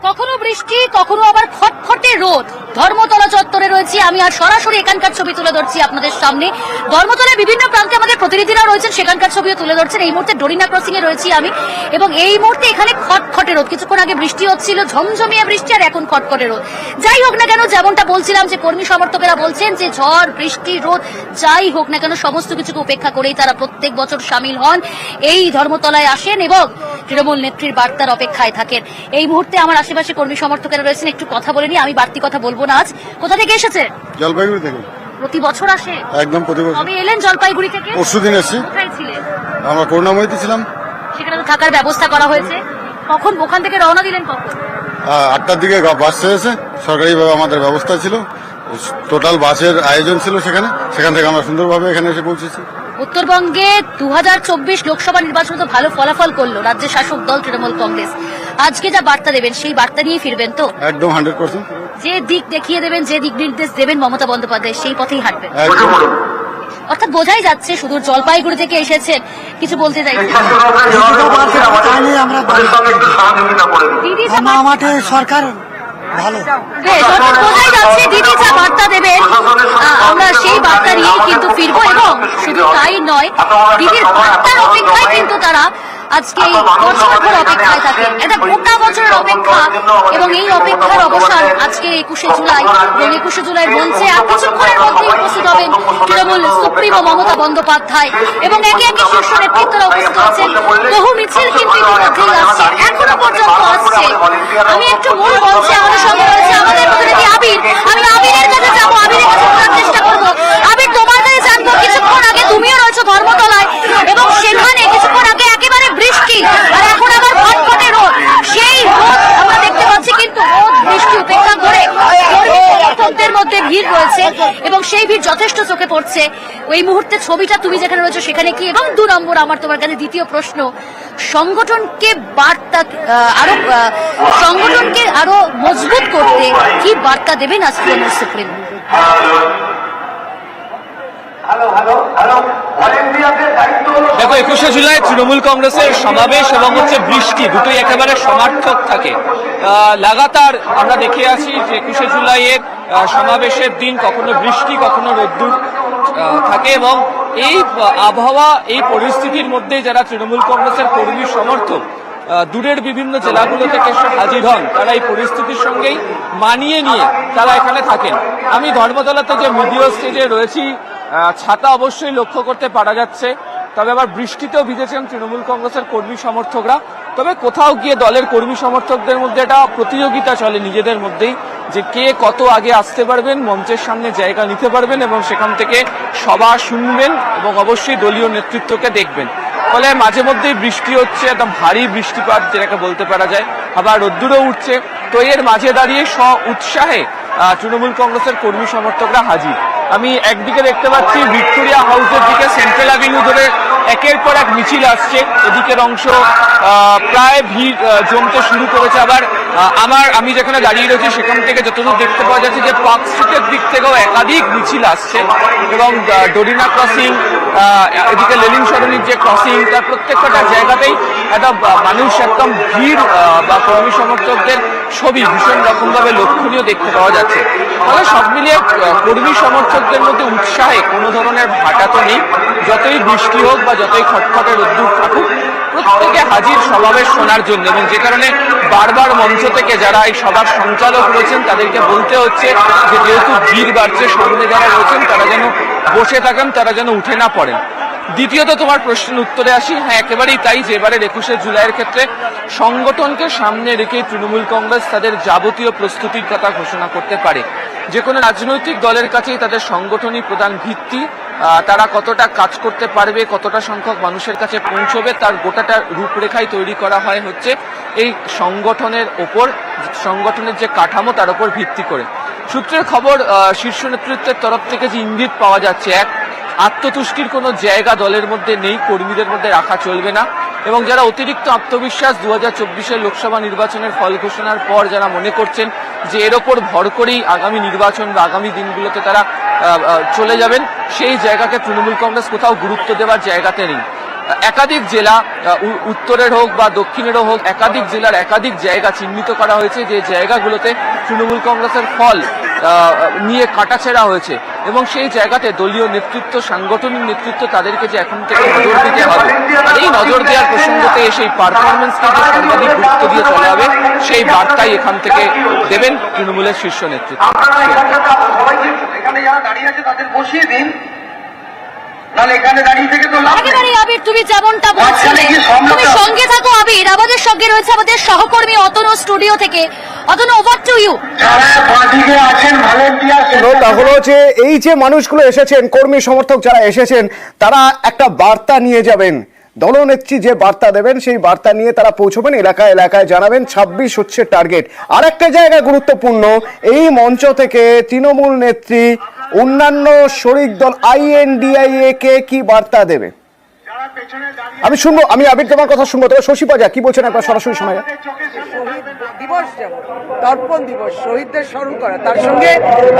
কখনো বৃষ্টি, কখনো আবার খটখটে রোদ। ধর্মতলা চত্বরে রয়েছি আমি, আর সরাসরি এখানকার ছবি তুলে ধরছি আপনাদের সামনে। ধর্মতলায় বিভিন্ন প্রান্তে আমাদের প্রতিনিধিরা রয়েছেন, সেখানকার ছবিও তুলে ধরছেন। এই মুহূর্তে ডরিনা ক্রসিং এ রয়েছি আমি, এবং এই মুহূর্তে এখানে খটখটে রোদ। কিছুক্ষণ আগে বৃষ্টি হচ্ছিল, ঝমঝমিয়া বৃষ্টি, আর এখন খটখটে রোদ। যাই হোক না কেন, যেমনটা বলছিলাম যে কর্মী সমর্থকেরা বলছেন যে ঝড়, বৃষ্টি, রোদ যাই হোক না কেন সমস্ত কিছুকে উপেক্ষা করেই তারা প্রত্যেক বছর সামিল হন, এই ধর্মতলায় আসেন এবং তৃণমূল নেত্রীর বার্তার অপেক্ষায় থাকেন। এই মুহূর্তে আমার আশেপাশে কর্মী সমর্থকেরা রয়েছেন, একটু কথা বলে নি। আমি বাড়তি কথা বলবো না। আজ কোথা থেকে এসেছে? জলপাইগুড়ি থেকে। প্রতি বছর আসে? একদম প্রতি বছর। কবে এলেন জলপাইগুড়ি থেকে? পরশুদিন এসেছি। কোথায় ছিলেন? আমরা করুণাময়ীতে ছিলাম। সেখানে তো থাকার ব্যবস্থা করা হয়েছে। কখন ওখান থেকে রওনা দিলেন কখন? 8টার দিকে বাস ছেড়েছে, সরকারিভাবে আমাদের ব্যবস্থা ছিল, টোটাল বাসের আয়োজন ছিল সেখান থেকে আমরা সুন্দরভাবে এখানে এসে পৌঁছেছি। উত্তরবঙ্গে 2024 লোকসভা নির্বাচন তো ভালো ফলাফল করলো রাজ্যের শাসক দল তৃণমূল কংগ্রেস। আজকে যা বার্তা দেবেন সেই বার্তা নিয়ে ফিরবেন তো? একদম 100%। যে দিক দেখিয়ে দেবেন, যে দিক নির্দেশ দেবেন মমতা বন্দ্যোপাধ্যায়, সেই পথেই হাঁটবেন। অর্থাৎ বোঝাই যাচ্ছে শুধু জলপাইগুড়ি থেকে এসেছেন, কিছু বলতে চাইছেন। সরকার ভালো, বোঝাই যাচ্ছে দিদি যা বার্তা দেবেন আমরা সেই বার্তা নিয়েই কিন্তু ফিরবো। এবং শুধু তাই নয়, দিদির বার্তার অপেক্ষায় কিন্তু তারা আজকে এই বছর ভর অপেক্ষায় থাকে, একটা গোটা বছরের অপেক্ষা। এবং এই অপেক্ষার অবসান আজকে 21শে জুলাই, এবং 21শে জুলাইয়ের মঞ্চে আর কিছুক্ষণের মধ্যেই উপস্থিত হবেন তৃণমূল সুপ্রিমো মমতা বন্দ্যোপাধ্যায়, এবং একে একে শীর্ষ নেতৃত্বরা উপস্থিত হচ্ছেন। বহু মিছিল কিন্তু ইতিমধ্যেই আসছে, এখনো পর্যন্ত আসছে। আমি একটু মূল মঞ্চে আমাদের সঙ্গে রয়েছে আমাদের প্রতিনিধি আবির। আমি আবিরের কাছে যাবো, আবিরের কাছে বলার চেষ্টা করবো। আবির, তোমার কাছে জানবো, কিছুক্ষণ আগে তুমিও রয়েছো ধর্মতলায়, এবং সেখানে কিছুক্ষণ আগে একেবারে বৃষ্টি, আর এখন আবার খটখটে রোদ। সেই রোদ আমরা দেখতে পাচ্ছি, কিন্তু রোদ বৃষ্টি উপেক্ষা করে সমর্থকদের মধ্যে ভিড় রয়েছে, এবং সেই ভিড় যথেষ্ট চোখে পড়ছে। ওই মুহূর্তে ছবিটা তুমি যেখানে রয়েছো সেখানে কি? এবং 2 নম্বর আমার তোমার কাছে দ্বিতীয় প্রশ্ন, সংগঠনকে আরো মজবুত করতে কি বার্তা দেবেন আজ তৃণমূল সুপ্রিম? দেখো, 21শে জুলাই তৃণমূল কংগ্রেসের সমাবেশ এবং বৃষ্টি দুটোই একেবারে সমার্থক থাকে। লাগাতার আমরা দেখে আছি যে 21শে জুলাইয়ের সমাবেশের দিন কখনো বৃষ্টি, কখনো রোদ্দুর থাকে, এবং এই আবহাওয়া, এই পরিস্থিতির মধ্যে যারা তৃণমূল কংগ্রেসের কর্মী সমর্থক দূরের বিভিন্ন জেলাগুলো থেকে এসে হাজির হন, তারা এই পরিস্থিতির সঙ্গেই মানিয়ে নিয়ে তারা এখানে থাকেন। আমি ধর্মতলাতে যে মিডিয়া স্টেজে রয়েছি, ছাতা অবশ্যই লক্ষ্য করতে পারা যাচ্ছে, তবে আবার বৃষ্টিতেও ভিজেছেন তৃণমূল কংগ্রেসের কর্মী সমর্থকরা। তবে কোথাও গিয়ে দলের কর্মী সমর্থকদের মধ্যে একটা প্রতিযোগিতা চলে নিজেদের মধ্যেই, যে কে কত আগে আসতে পারবেন, মঞ্চের সামনে জায়গা নিতে পারবেন, এবং সেখান থেকে সভা শুনবেন এবং অবশ্যই দলীয় নেতৃত্বকে দেখবেন। ফলে মাঝে মধ্যেই বৃষ্টি হচ্ছে, একদম ভারী বৃষ্টিপাত যেটাকে বলতে পারা যায়, আবার রোদ্দুরও উঠছে। তো এর মাঝে দাঁড়িয়ে উৎসাহে তৃণমূল কংগ্রেসের কর্মী সমর্থকরা হাজির। আমি একদিকে দেখতে পাচ্ছি ভিক্টোরিয়া হাউসের দিকে সেন্ট্রাল অ্যাভিনিউ ধরে একের পর এক মিছিল আসছে, এদিকের অংশ প্রায় ভিড় জমতে শুরু করেছে। আবার আমি যেখানে দাঁড়িয়ে রয়েছি সেখান থেকে যতদূর দেখতে পাওয়া যাচ্ছে যে পার্ক স্ট্রিটের দিক থেকেও একাধিক মিছিল আসছে, এবং ডরিনা ক্রসিং, এদিকে লেনিন সরণির যে ক্রসিং, তার প্রত্যেকটা জায়গাতেই একটা মানুষ, একদম ভিড় বা কর্মী সমর্থকদের ছবি ভীষণ রকমভাবে লক্ষণীয় দেখতে পাওয়া যাচ্ছে। ফলে সব মিলিয়ে কর্মী সমর্থকদের মধ্যে উৎসাহে কোনো ধরনের ভাটা তো নেই। যতই বৃষ্টি হোক বা যতই খটখটে রোদ্দুর থাকুক, প্রত্যেকে হাজির সমাবেশ শোনার জন্য, এবং যে কারণে বারবার মঞ্চ থেকে যারা এই সভার সঞ্চালক রয়েছেন তাদেরকে বলতে হচ্ছে যে যেহেতু ভিড় বাড়ছে, সামনে যারা রয়েছেন তারা যেন বসে থাকেন, তারা যেন উঠে না পড়েন। দ্বিতীয়ত তোমার প্রশ্নের উত্তরে আসি, হ্যাঁ একেবারেই তাই যে এবারের 21শে জুলাইয়ের ক্ষেত্রে সংগঠনকে সামনে রেখে তৃণমূল কংগ্রেস তাদের যাবতীয় প্রস্তুতির কথা ঘোষণা করতে পারে। যে কোনো রাজনৈতিক দলের কাছেই তাদের সংগঠনই প্রধান ভিত্তি। তারা কতটা কাজ করতে পারবে, কতটা সংখ্যক মানুষের কাছে পৌঁছবে, তার গোটাটা রূপরেখাই তৈরি করা হয় হচ্ছে এই সংগঠনের ওপর, সংগঠনের যে কাঠামো তার উপর ভিত্তি করে। সূত্রের খবর, শীর্ষ নেতৃত্বের তরফ থেকে যে ইঙ্গিত পাওয়া যাচ্ছে, এক আত্মতুষ্টির কোনো জায়গা দলের মধ্যে নেই, কর্মীদের মধ্যে রাখা চলবে না, এবং যারা অতিরিক্ত আত্মবিশ্বাস 2024-এর লোকসভা নির্বাচনের ফল ঘোষণার পর যারা মনে করছেন যে এর ওপর ভর করেই আগামী নির্বাচন বা আগামী দিনগুলোতে তারা চলে যাবেন, সেই জায়গাকে তৃণমূল কংগ্রেস কোথাও গুরুত্ব দেওয়ার জায়গাতে নেই। একাধিক জেলা, উত্তরের হোক বা দক্ষিণেরও হোক, একাধিক জেলার একাধিক জায়গা চিহ্নিত করা হয়েছে যে জায়গাগুলোতে তৃণমূল কংগ্রেসের ফল নিয়ে কাটাছেড়া হয়েছে এবং সেই জায়গাতে দলীয় নেতৃত্ব, সাংগঠনিক নেতৃত্ব তাদেরকে যে এখন থেকে নজর দিতে হবে, আর এই নজর দেওয়ার প্রসঙ্গতে সেই পারফরমেন্সকে যে সর্বাধিক গুরুত্ব দিয়ে চলা হবে সেই বার্তাই এখান থেকে দেবেন তৃণমূলের শীর্ষ নেতৃত্ব। এখানে যারা দাঁড়িয়ে আছে তাদের বসিয়ে দিন, নাহলে এখানে দাঁড়িয়ে থেকে তো লাভ নেই। একেবারে আবির, তুমি যেমনটা বলছিলে, তুমি সঙ্গে থাকো আবির। আমাদের সঙ্গে রয়েছে আমাদের সহকর্মী অতনু স্টুডিও থেকে। Atanu, over to you. যারা বাঁদিকে আছেন ভলেন্টিয়ার, তা হলো যে এই যে মানুষগুলো এসেছেন, কর্মী সমর্থক যারা এসেছেন, তারা একটা বার্তা নিয়ে যাবেন। দলনেত্রী যে বার্তা দেবেন সেই বার্তা নিয়ে তারা পৌঁছবেন এলাকায় এলাকায়, জানাবেন 26 হচ্ছে টার্গেট। আর একটা জায়গা গুরুত্বপূর্ণ, এই মঞ্চ থেকে তৃণমূল নেত্রী অন্যান্য শরিক দল INDIA কে কি বার্তা দেবে আমি শুনবো। আমি আবির তোমার কথা শুনবো, তবে শশী পাজা কি বলছেন একবার সরাসরি শোনা যায়। দিবস যেমন তর্পণ দিবস, শহীদদের স্মরণ করা, তার সঙ্গে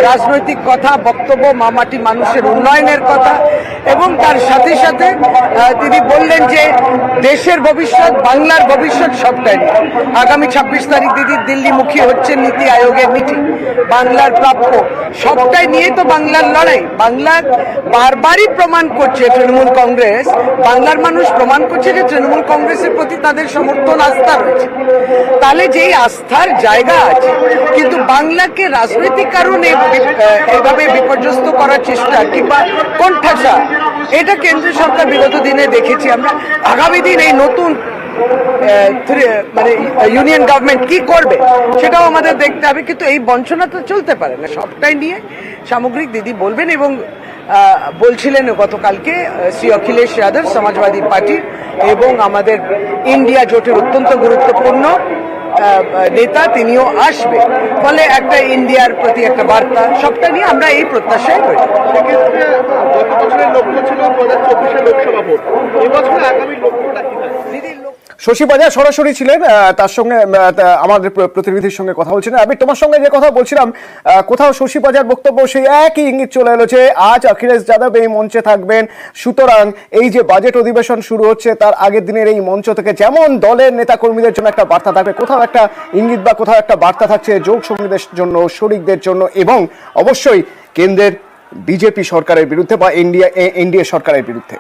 রাজনৈতিক কথা, বক্তব্য, মামাটি মানুষের উন্নয়নের কথা, এবং তার সাথে সাথে তিনি বললেন যে দেশের ভবিষ্যৎ, বাংলার ভবিষ্যৎ সবটাই নিয়ে। আগামী 26 তারিখ দিদি দিল্লিমুখী হচ্ছে নীতি আয়োগের মিটিং, বাংলার প্রাপ্য সবটাই নিয়ে তো বাংলার লড়াই। বাংলার বারবারই প্রমাণ করছে তৃণমূল কংগ্রেস, বাংলার মানুষ প্রমাণ করছে যে তৃণমূল কংগ্রেসের প্রতি তাদের সমর্থন, আস্থা রয়েছে। তাহলে যেই আস্থার জায়গা আছে, কিন্তু বাংলাকে রাজনৈতিক কারণে এভাবে বিপর্যস্ত করার চেষ্টা কিংবা কোণঠাসা, এটা কেন্দ্রীয় সরকার বিগত দিনে দেখেছি আমরা। আগামী দিন এই নতুন মানে ইউনিয়ন গভর্নমেন্ট কি করবে সেটাও আমাদের দেখতে হবে, কিন্তু এই বঞ্চনা তো চলতে পারে না। সবটাই নিয়ে সামগ্রিক দিদি বলবেন। এবং বলছিলেন গতকালকে শ্রী অখিলেশ যাদব সমাজবাদী পার্টির এবং আমাদের ইন্ডিয়া জোটের অত্যন্ত গুরুত্বপূর্ণ নেতা, তিনিও আসবে, ফলে একটা ইন্ডিয়ার প্রতি একটা বার্তা, সবটা নিয়ে আমরা এই প্রত্যাশায় রয়েছি। গত বছরের লক্ষ্য ছিল 2024 লোকসভা ভোট, এবছর আগামী লক্ষ্যটা কি? শশী পাজা সরাসরি ছিলেন, তার সঙ্গে আমাদের প্রতিনিধির সঙ্গে কথা বলছিলেন। আমি তোমার সঙ্গে যে কথা বলছিলাম, কোথাও শশী পাজার বক্তব্য সেই একই ইঙ্গিত চলে এলো যে আজ অখিলেশ যাদব এই মঞ্চে থাকবেন, সুতরাং এই যে বাজেট অধিবেশন শুরু হচ্ছে তার আগের দিনের এই মঞ্চ থেকে যেমন দলের নেতাকর্মীদের জন্য একটা বার্তা থাকবে, কোথাও একটা ইঙ্গিত বা কোথাও একটা বার্তা থাকছে যোগ সঙ্গীদের জন্য, শরিকদের জন্য, এবং অবশ্যই কেন্দ্রের বিজেপি সরকারের বিরুদ্ধে বা এনডিএ সরকারের বিরুদ্ধে।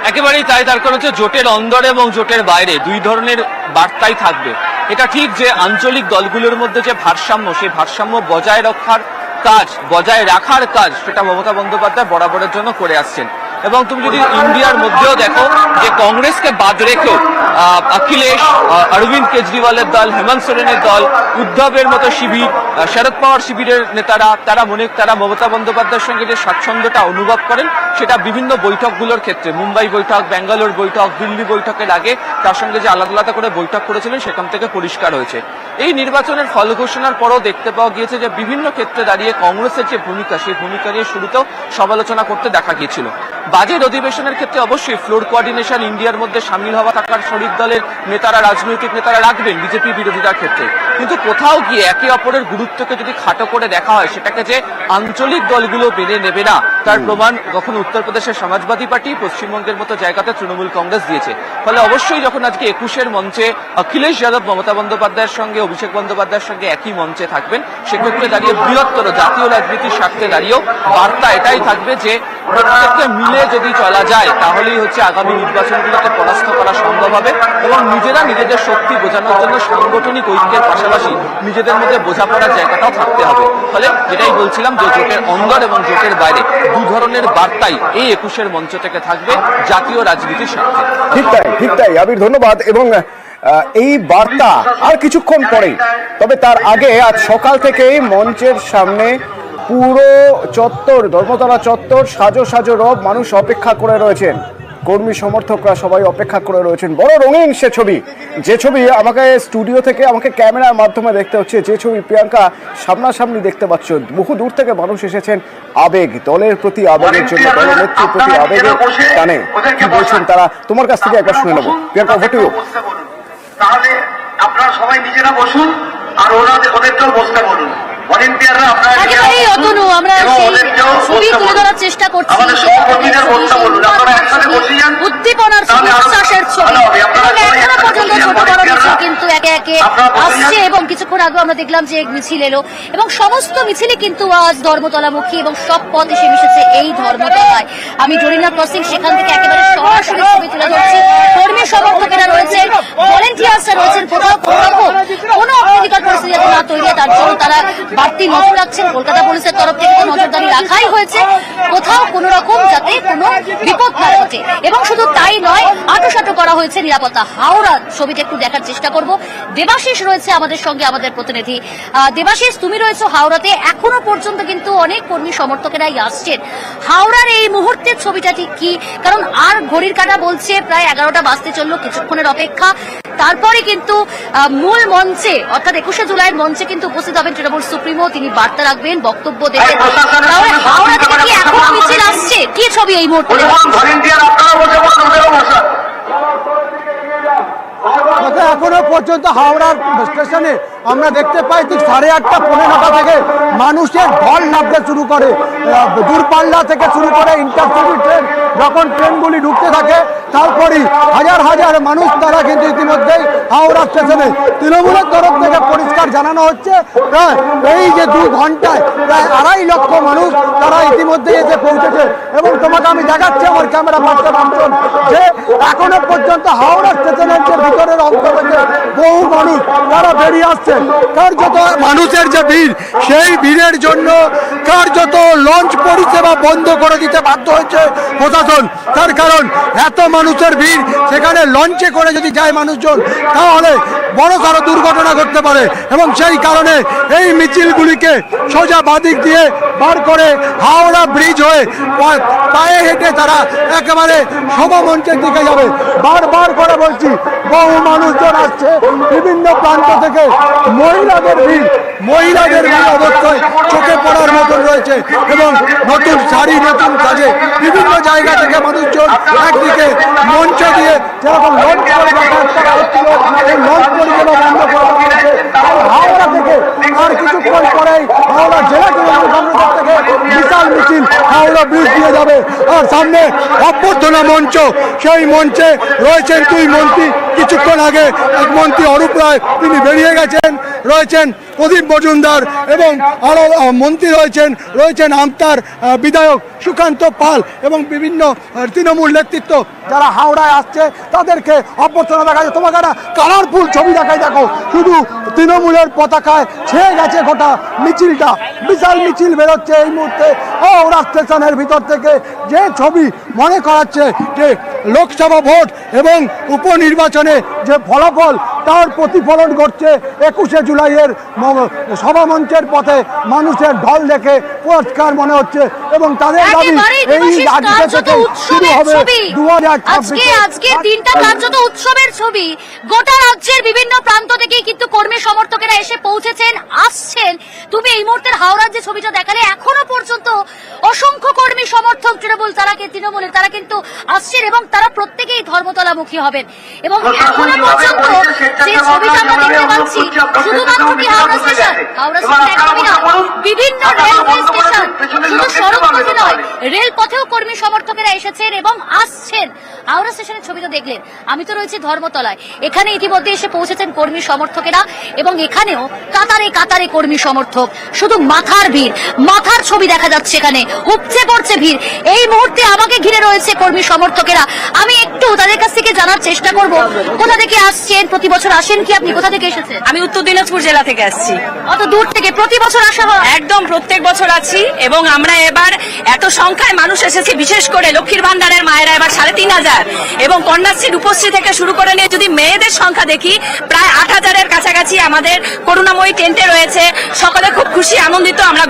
একেবারেই তাই। তার কারণ হচ্ছে জোটের অন্দরে এবং জোটের বাইরে দুই ধরনের বার্তাই থাকবে। এটা ঠিক যে আঞ্চলিক দলগুলোর মধ্যে যে ভারসাম্য, সেই ভারসাম্য বজায় রাখার কাজ সেটা মমতা বন্দ্যোপাধ্যায় বরাবরের জন্য করে আসছেন। এবং তুমি যদি ইন্ডিয়ার মধ্যেও দেখো যে কংগ্রেসকে বাদ রেখেও অখিলেশ, অরবিন্দ কেজরিওয়ালের দল, হেমন্ত সোরেনের দল, উদ্ধবের মতো শিবির, শরদ পাওয়ার শিবিরের নেতারা, তারা মমতা বন্দ্যোপাধ্যায়ের সঙ্গে যে স্বাচ্ছন্দ্যটা অনুভব করেন সেটা বিভিন্ন বৈঠকগুলোর ক্ষেত্রে, মুম্বাই বৈঠক, ব্যাঙ্গালোর বৈঠক, দিল্লি বৈঠকের আগে তার সঙ্গে যে আলাদা আলাদা করে বৈঠক করেছিলেন সেখান থেকে পরিষ্কার হয়েছে। এই নির্বাচনের ফল ঘোষণার পরও দেখতে পাওয়া গিয়েছে যে বিভিন্ন ক্ষেত্রে দাঁড়িয়ে কংগ্রেসের যে ভূমিকা, সেই ভূমিকা নিয়ে শুরুতেও সমালোচনা করতে দেখা গিয়েছিল। বাজেট অধিবেশনের ক্ষেত্রে অবশ্যই ফ্লোর কোঅর্ডিনেশন ইন্ডিয়ার মধ্যে সামিল হওয়া থাকার শরিক দলের নেতারা, রাজনৈতিক নেতারা রাখবেন বিজেপি বিরোধিতার ক্ষেত্রে, কিন্তু কোথাও গিয়ে একে অপরের গুরুত্বকে যদি খাটো করে দেখা হয়, সেটাকে যে আঞ্চলিক দলগুলো মেনে নেবে না তার প্রমাণ কখনো উত্তরপ্রদেশের সমাজবাদী পার্টি, পশ্চিমবঙ্গের মতো জায়গাতে তৃণমূল কংগ্রেস দিয়েছে। ফলে অবশ্যই যখন আজকে 21-এর মঞ্চে অখিলেশ যাদব মমতা বন্দ্যোপাধ্যায়ের সঙ্গে, অভিষেক বন্দ্যোপাধ্যায়ের সঙ্গে একই মঞ্চে থাকবেন, সেক্ষেত্রে দাঁড়িয়ে বৃহত্তর জাতীয় রাজনীতির স্বার্থে দাঁড়িয়েও বার্তা এটাই থাকবে যে প্রত্যেককে মিলে যদি চলা যায় তাহলেই হচ্ছে আগামী নির্বাচনগুলোকে পরাস্ত করা সম্ভব হবে এবং নিজেরা নিজেদের শক্তি বোঝানোর জন্য সাংগঠনিক ঐক্যের পাশাপাশি নিজেদের মধ্যে বোঝাপড়ার জায়গাটাও থাকতে হবে। ফলে যেটাই বলছিলাম যে জোটের অন্দর এবং জোটের বাইরে দু ধরনের বার্তাই এই 21-এর মঞ্চ থেকে থাকবে জাতীয় রাজনীতির স্বার্থে। ঠিক তাই আবির, ধন্যবাদ। এবং এই বার্তা আর কিছুক্ষণ পরেই, তবে তার আগে আজ সকাল থেকেই মঞ্চের সামনে পুরো চত্বর, ধর্মতলা চত্বর সাজো সাজো রব, মানুষ অপেক্ষা করে রয়েছেন, কর্মী সমর্থকরা সবাই অপেক্ষা করে রয়েছেন। বড় রঙিন সে ছবি, যে ছবি আমাকে স্টুডিও থেকে, আমাকে ক্যামেরার মাধ্যমে দেখতে হচ্ছে, যে ছবি প্রিয়াঙ্কা সামনাসামনি দেখতে পাচ্ছ, বহু দূর থেকে মানুষ এসেছেন আবেগ, দলের প্রতি আবেগের জন্য, দলের নেত্রীর প্রতি আবেগের টানে কি বলছেন তারা, তোমার কাছ থেকে একবার শুনে নেবো। Priyanka, over to you. তাহলে আপনারা সবাই নিজেরা বসুন আর ওদেরকেও বসতে বলুন। ভলেন্টিয়াররা আপনারা একেবারেই অতনু, আমরা সেই ছবি তুলে ধরার চেষ্টা করছি, আমাদের সেই সহকর্মীদের বলতে বলুন, আপনারা একসাথে বসে যান, উদ্দীপনার ছবি, উচ্ছ্বাসের ছবি। এখনো পর্যন্ত ছোট বড় মিছিল কিন্তু একে একে আসছে এবং কিছুক্ষণ আগে আমরা দেখলাম যে মিছিল এলো এবং সমস্ত মিছিলে কিন্তু আজ ধর্মতলামুখী এবং সব পথ এসে মিশেছে এই ধর্মতলায়। আমি ডোরিনা ক্রসিং, সেখান থেকে একেবারে সরাসরি ছবি তুলে ধরছি। কর্মী সমর্থকেরা রয়েছেন, ভলেন্টিয়ার্সরা রয়েছেন, কোথাও কোনো অপ্রীতিকর পরিস্থিতি যাতে না তৈরি হয় তার জন্য তারা বাড়তি নজর রাখছেন। কলকাতা পুলিশের তরফ থেকে তো নজরদারি রাখাই হয়েছে, কোথাও কোনো রকম যাতে কোনো বিপদ না ঘটে। এবং শুধু তাই নয়, আঁটোসাঁটো করা হয়েছে নিরাপত্তা। হাওড়া ছবিটা একটু দেখার চেষ্টা করব। দেবাশিস রয়েছে আমাদের সঙ্গে, আমাদের প্রতিনিধি। দেবাশিস, তুমি রয়েছো হাওড়াতে। এখনো পর্যন্ত কিন্তু অনেক কর্মী সমর্থকেরাই আসছেন। হাওড়ার এই মুহূর্তের ছবিটা ঠিক কি? কারণ আর ঘড়ির কাঁটা বলছে প্রায় 11টা বাজতে চললো, কিছুক্ষণের অপেক্ষা। তারপরে কিন্তু মূল মঞ্চে অর্থাৎ 21শে জুলাইয়ের মঞ্চে কিন্তু উপস্থিত হবেন তৃণমূল সুপ্রিমো। তিনি বার্তা রাখবেন, বক্তব্য দেবেন। তাহলে হাওড়া থেকে কি এখনো মিছিল আসছে? কি ছবি এই মুহূর্তে? ভলেন্টিয়ার আপনারা বসে বসুন, ওদেরও বসা। এখনো পর্যন্ত হাওড়ার স্টেশনে আমরা দেখতে পাই ঠিক 8:30 পৌনে 9টা থেকে মানুষের ঢল নামতে শুরু করে। দূরপাল্লা থেকে শুরু করে ইন্টারসিটি ট্রেন, যখন ট্রেনগুলি ঢুকতে থাকে তারপরেই হাজার হাজার মানুষ তারা কিন্তু ইতিমধ্যেই হাওড়া স্টেশনে। তৃণমূলের তরফ থেকে পরিষ্কার জানানো হচ্ছে প্রায় এই যে 2 ঘন্টায় প্রায় 2.5 লক্ষ মানুষ তারা ইতিমধ্যে এসে পৌঁছেছে। এবং তোমাকে আমি দেখাচ্ছি আমার ক্যামেরা পার্সন যে এখনো পর্যন্ত হাওড়া স্টেশনের যে ভিতরের অংশ থেকে বহু মানুষ তারা বেরিয়ে আসছে। কার্যত মানুষের যে ভিড়, সেই ভিড়ের জন্য কার্যত লঞ্চ পরিষেবা বন্ধ করে দিতে বাধ্য হয়েছে প্রশাসন। তার কারণ এত মানুষের ভিড়, সেখানে লঞ্চে করে যদি যায় মানুষজন তাহলে বড় সড়ো দুর্ঘটনা ঘটতে পারে। এবং সেই কারণে এই মিছিলগুলিকে সোজা বাদিক দিয়ে বার করে হাওড়া ব্রিজ হয়ে পায়ে হেঁটে তারা একেবারে সভা মঞ্চের দিকে যাবে। বারবার করে বলছি, বহু মানুষজন আসছে বিভিন্ন প্রান্ত থেকে। মহিলাদের ভিড় অবশ্যই চোখে পড়ার মতন রয়েছে এবং নতুন শাড়ি, নতুন কাজে বিভিন্ন জায়গা থেকে মানুষজন একদিকে মঞ্চ দিয়ে যেরকম লঞ্চ পরিষেবা বন্ধ করা হয়েছে। হাওড়া থেকে আর কিছুক্ষণ পরেই হাওড়া জেলা তৃণমূল কংগ্রেসের থেকে বিশাল মিছিল হাওড়া ব্রিজ দিয়ে যাবে। আর সামনে অভ্যর্থনা মঞ্চ, সেই মঞ্চে রয়েছেন 2 মন্ত্রী। কিছুক্ষণ আগে এক মন্ত্রী অরূপ রায় তিনি বেরিয়ে গেছেন, রয়েছেন প্রদীপ মজুমদার এবং আরও মন্ত্রী রয়েছেন আমতার বিধায়ক সুকান্ত পাল এবং বিভিন্ন তৃণমূল নেতৃত্ব যারা হাওড়ায় আসছে তাদেরকে অভ্যর্থনা দেখা যায়। তোমাকে একটা কালারফুল ছবি দেখায়, দেখো শুধু তৃণমূলের পতাকায় ছেয়ে গেছে গোটা মিছিলটা। বিশাল মিছিল বেরোচ্ছে এই মুহূর্তে হাওড়া স্টেশনের ভিতর থেকে, যে ছবি মনে করাচ্ছে যে লোকসভা ভোট এবং উপনির্বাচনে যে ফলাফল তার প্রতিফলন ঘটছে 21শে জুলাইয়ের সভামঞ্চের পথে মানুষের ঢল দেখে পরিষ্কার মনে হচ্ছে। এবং তাদের দাবি এই আজকে থেকে শুরু হবে 2026। আজকে দিনটা কার্যত উৎসবের ছবি। গোটা রাজ্যের বিভিন্ন প্রান্ত থেকে কিন্তু কর্মী সমর্থকেরা এসে পৌঁছেছেন, আসছেন। তুমি এই মুহূর্তের হাওড়ার যে ছবিটা দেখালে, এখনো পর্যন্ত অসংখ্য কর্মী সমর্থক তৃণমূলের তারা কিন্তু আসছেন এবং তারা প্রত্যেকেই ধর্মতলামুখী হবেন। এবং এখনো পর্যন্ত যে ছবিটা আমরা দেখতে পাচ্ছি, শুধুমাত্র কি হাওড়া স্টেশন একদমই নয়, বিভিন্ন রেলওয়ে স্টেশন, শুধু সড়কপথে নয়, রেলপথেও কর্মী সমর্থকেরা এসেছেন এবং আসছেন। হাওড়া স্টেশনের ছবি তো দেখলেন, আমি তো রয়েছি ধর্মতলায়। এখানে ইতিমধ্যে এসে পৌঁছেছেন কর্মী সমর্থকেরা এবং এখানেও কাতারে কাতারে কর্মী সমর্থক। শুধু মাথার ভিড়, মাথার ছবি দেখা যাচ্ছে, এখানে উপচে পড়ছে ভিড়। এই মুহূর্তে আমাকে ঘিরে রয়েছে কর্মী সমর্থকেরা। আমি একটু তাদের কাছ থেকে জানার চেষ্টা করব, কোথা থেকে আসছেন, প্রতি বছর আসেন কি? আপনি কোথা থেকে এসেছেন? আমি উত্তর দিনাজপুর জেলা থেকে আসছি। অত দূর থেকে প্রতি বছর আসা হয়? একদম প্রত্যেক বছর আছি এবং আমরা এবার এত সংখ্যায় মানুষ এসেছি, বিশেষ করে লক্ষ্মীর ভান্ডারের মায়েরা এবার 3,500 এবং কন্যাশ্রী রূপশ্রী থেকে শুরু করে নিয়ে যদি মেয়েদের সংখ্যা দেখি প্রায় 8,000-এর কাছাকাছি আমাদের করুণাময়ী টেন্টে রয়েছে। সকলে খুব খুশি আনন্দিত। আমরা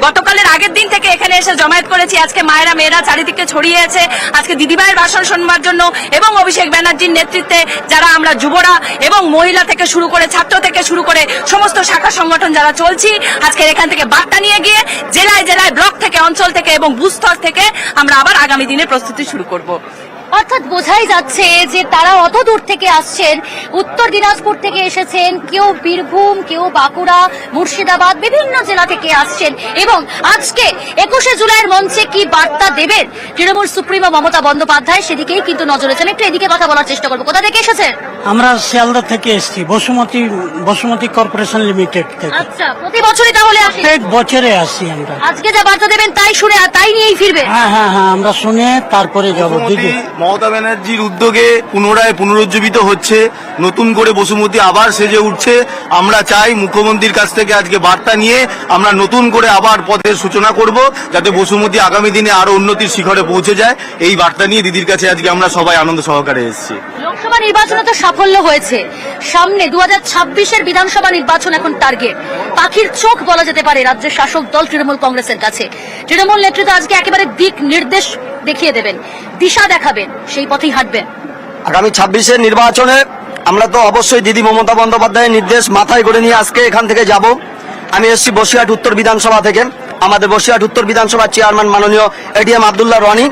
গতকালের আগের দিন থেকে এখানে এসে জমায়েত করেছি। আজকে মায়েরা মেয়েরা চারিদিকে ছড়িয়ে আছে আজকে দিদিভাইয়ের ভাষণ শুনবার জন্য এবং অভিষেক ব্যানার্জির নেতৃত্বে যারা আমরা যুবরা এবং মহিলা থেকে শুরু করে ছাত্র থেকে শুরু করে সমস্ত শাখা সংগঠন যারা চলছি, আজকের এখান থেকে বার্তা নিয়ে গিয়ে জেলায় জেলায়, ব্লক থেকে, অঞ্চল থেকে এবং বুথ স্তর থেকে আমরা আবার আগামী দিনে প্রস্তুতি শুরু করব। অর্থাৎ বোঝাই যাচ্ছে যে তারা অত দূর থেকে আসছেন, উত্তর দিনাজপুর থেকে এসেছেন, কেউ বীরভূম, কেউ বাঁকুড়া, মুর্শিদাবাদ, বিভিন্ন জেলা থেকে আসছেন এবং আজকে 21শে জুলাইয়ের মঞ্চে কি বার্তা দেবেন তৃণমূল সুপ্রিমো মমতা বন্দ্যোপাধ্যায় সেদিকেই কিন্তু নজর রেখেছেন। একটু এদিকে কথা বলার চেষ্টা করবো। কোথা থেকে এসেছেন? আমরা শিয়ালদা থেকে এসেছি, বসুমতী কর্পোরেশন লিমিটেড থেকে। আচ্ছা, প্রতি বছরই তাহলে আসেন? প্রত্যেক বছরে আসি আমরা। আজকে যা বার্তা দেবেন তাই শুনে আর তাই নিয়েই ফিরবে? হ্যাঁ হ্যাঁ হ্যাঁ, আমরা শুনে তারপরে যাবো। দিদি মমতা ব্যানার্জির উদ্যোগে পুনরায় পুনরুজ্জীবিত হচ্ছে, নতুন করে বসুমতী আবার সেজে উঠছে। আমরা চাই মুখ্যমন্ত্রীর কাছ থেকে আজকে বার্তা নিয়ে আমরা নতুন করে আবার পথের সূচনা করব, যাতে বসুমতী আগামী দিনে আরো উন্নতির শিখরে পৌঁছে যায়। এই বার্তা নিয়ে দিদির কাছে আজকে আমরা সবাই আনন্দ সহকারে এসেছি। লোকসভা নির্বাচনে তো সাফল্য হয়েছে, সামনে 2026-এর বিধানসভা নির্বাচন এখন টার্গেট। পাখির চোখ বলা যেতে পারে রাজ্যের শাসক দল তৃণমূল কংগ্রেসের কাছে। তৃণমূল নেতৃত্ব আজকে একেবারে দিক নির্দেশ দেখিয়ে দেবেন, দিশা দেখাবেন, সেই পথেই হাঁটবেন। আগামী 26-এর নির্বাচনে আমরা তো অবশ্যই দিদি মমতা বন্দ্যোপাধ্যায়ের নির্দেশ মাথায় করে নিয়ে আজকে এখান থেকে যাব। আমি এসেছি বসিরহাট উত্তর বিধানসভা থেকে। আমাদের বসিরহাট উত্তর বিধানসভার চেয়ারম্যান মাননীয় এডিএম আব্দুল্লাহ রনি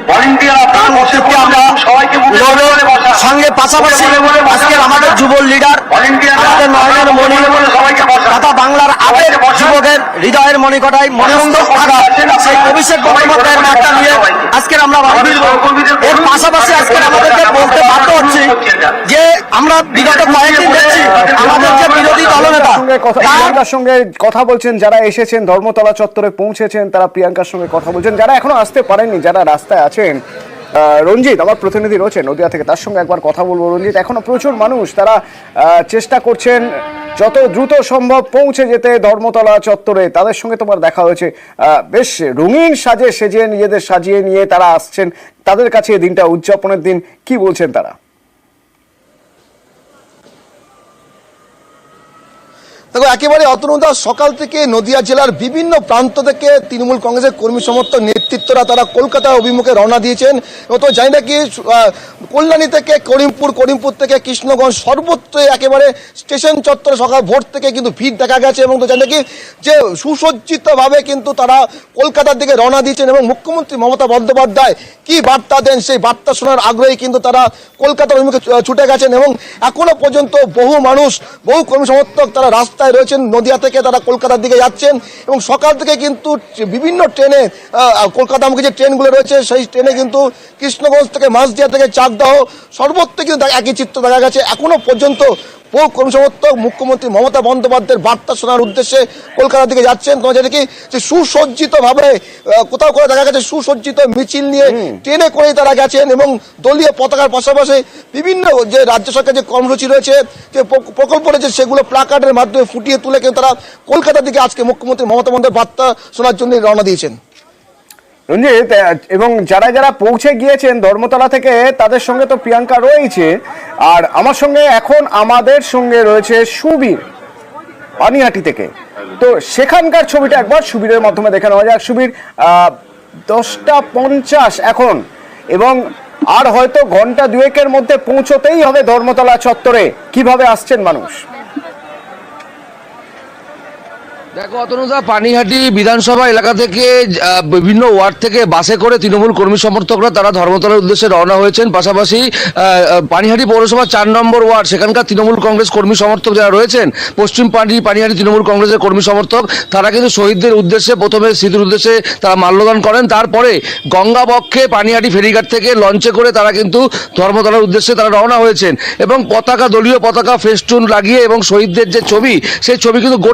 সঙ্গে পাশাপাশি আজকে আমাদের যুব লিডার, আমাদের নয়নের মণি তথা বাংলার আবেগ যুবকের হৃদয়ের মণিকটায় মনস্থ থাকা সেই অভিষেক বন্দ্যোপাধ্যায়ের বার্তা নিয়ে আজকের আমরা বাড়ি ফিরব। এর পাশাপাশি আজকের আমাদেরকে বলতে বাধ্য হচ্ছি যে আমরা বিগত কয়েকদিন দেখছি আমাদের যে বিরোধী দলনেতা প্রিয়াঙ্কার সঙ্গে কথা বলছেন, যারা এসেছেন ধর্মতলা চত্বরে পৌঁছেছেন তারা প্রিয়াঙ্কার সঙ্গে কথা বলছেন। যারা এখনো আসতে পারেননি, যারা রাস্তায় আছেন, রঞ্জিত আমার প্রতিনিধি রয়েছেন নদিয়া থেকে, তার সঙ্গে একবার কথা বলবো। রঞ্জিত, এখনো প্রচুর মানুষ তারা চেষ্টা করছেন যত দ্রুত সম্ভব পৌঁছে যেতে ধর্মতলা চত্বরে। তাদের সঙ্গে তোমার দেখা হয়েছে, বেশ রঙিন সাজে সেজে নিজেদের সাজিয়ে নিয়ে তারা আসছেন। তাদের কাছে এই দিনটা উদযাপনের দিন, কি বলছেন তারা? দেখো, একেবারে অতনুদা, সকাল থেকে নদিয়া জেলার বিভিন্ন প্রান্ত থেকে তৃণমূল কংগ্রেসের কর্মী সমর্থক নেতৃত্বরা তারা কলকাতা অভিমুখে রওনা দিয়েছেন। তো জানি না কি কল্যাণী থেকে করিমপুর থেকে কৃষ্ণগঞ্জ সর্বত্র একেবারে স্টেশন চত্বরে সকাল ভোর থেকে কিন্তু ভিড় দেখা গেছে এবং তো জানি না কি যে সুসজ্জিতভাবে কিন্তু তারা কলকাতার দিকে রওনা দিয়েছেন এবং মুখ্যমন্ত্রী মমতা বন্দ্যোপাধ্যায় কি বার্তা দেন সেই বার্তা শোনার আগ্রহে কিন্তু তারা কলকাতার অভিমুখে ছুটে গেছেন এবং এখনো পর্যন্ত বহু মানুষ, বহু কর্মী সমর্থক তারা রাস্তায় রয়েছেন। নদিয়া থেকে তারা কলকাতার দিকে যাচ্ছেন এবং সকাল থেকে কিন্তু বিভিন্ন ট্রেনে কলকাতামুখী যে ট্রেনগুলো রয়েছে সেই ট্রেনে কিন্তু কৃষ্ণগঞ্জ থেকে মাঝদিয়া থেকে চাকদাহ সর্বত্র কিন্তু একই চিত্র দেখা গেছে। এখনো পর্যন্ত বহু কর্মী সমর্থক মুখ্যমন্ত্রী মমতা বন্দ্যোপাধ্যায়ের বার্তা শোনার উদ্দেশ্যে কলকাতার দিকে যাচ্ছেন। তোমার যেটা কি যে সুসজ্জিত ভাবে কোথাও কোথাও দেখা গেছে সুসজ্জিত মিছিল নিয়ে ট্রেনে করেই তারা গেছেন এবং দলীয় পতাকার পাশাপাশি বিভিন্ন যে রাজ্য সরকারের যে কর্মসূচি রয়েছে, যে প্রকল্প রয়েছে, সেগুলো প্লাকার্ডের মাধ্যমে ফুটিয়ে তুলে কিন্তু তারা কলকাতার দিকে আজকে মুখ্যমন্ত্রী মমতা বন্দ্যোপাধ্যায়ের বার্তা শোনার জন্য রওনা দিয়েছেন। রঞ্জিত, এবং যারা যারা পৌঁছে গিয়েছেন ধর্মতলা থেকে তাদের সঙ্গে তো প্রিয়াঙ্কা রয়েছে, আর আমার সঙ্গে এখন আমাদের সঙ্গে রয়েছে সুবীর পানিহাটি থেকে। তো সেখানকার ছবিটা একবার সুবীরের মাধ্যমে দেখে নেওয়া যাক। সুবীর, 10:50 এখন এবং আর হয়তো ঘন্টা দুয়েকের মধ্যে পৌঁছতেই হবে ধর্মতলা চত্বরে। কিভাবে আসছেন মানুষ? দেখো অতনুদা, পানিহাটি বিধানসভা এলাকা থেকে বিভিন্ন ওয়ার্ড থেকে বাসে করে তৃণমূল কর্মী সমর্থকরা তারা ধর্মতলার উদ্দেশ্যে রওনা হয়েছেন। পাশাপাশি পানিহাটি পৌরসভা 4 নম্বর ওয়ার্ড, সেখানকার তৃণমূল কংগ্রেস কর্মী সমর্থক যারা রয়েছেন, পশ্চিম পানিহাটি তৃণমূল কংগ্রেসের কর্মী সমর্থক, তারা কিন্তু শহীদদের উদ্দেশ্যে প্রথমে স্মৃতির উদ্দেশ্যে তারা মাল্যদান করেন। তারপরে গঙ্গাবক্ষে পানিহাটি ফেরিঘাট থেকে লঞ্চে করে তারা কিন্তু ধর্মতলার উদ্দেশ্যে তারা রওনা হয়েছেন এবং পতাকা, দলীয় পতাকা ফেস্টুন লাগিয়ে এবং শহীদদের যে ছবি, সেই ছবি কিন্তু